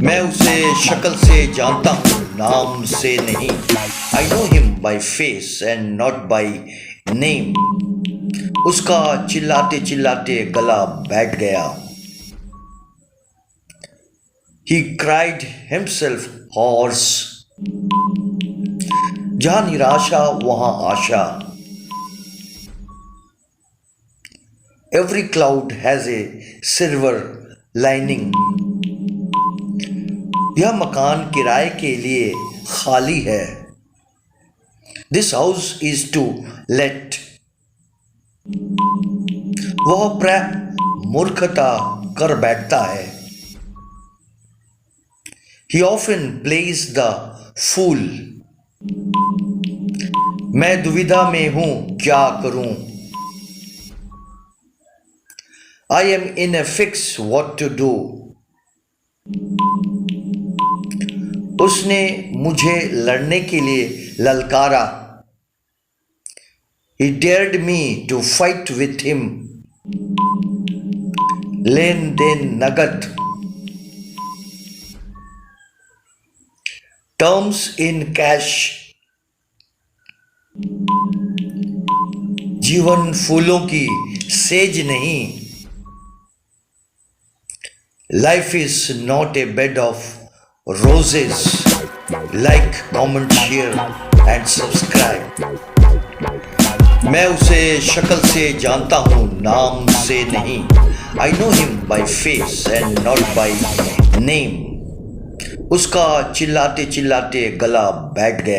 मैं उसे शक्ल से जानता हूँ, नाम से नहीं। I know him by face and not by name. उसका चिल्लाते चिल्लाते गला बैठ गया। He cried himself hoarse. जहाँ निराशा वहाँ आशा। Every cloud has a silver lining. यह मकान किराए के लिए खाली है। This house is to let. वह मूर्खता कर बैठता है। He often plays the fool. मैं दुविधा में हूं, क्या करूं? I am in a fix what to do. उसने मुझे लड़ने के लिए ललकारा। He dared me to fight with him. लेन देन नगद। Terms in cash. जीवन फूलों की सेज नहीं। Life is not a bed of roses. Like, comment, share and subscribe. मैं उसे शक्ल से जानता हूँ, नाम से नहीं। I know him by face and not by name. उसका चिल्लाते चिल्लाते गला बैठ गया।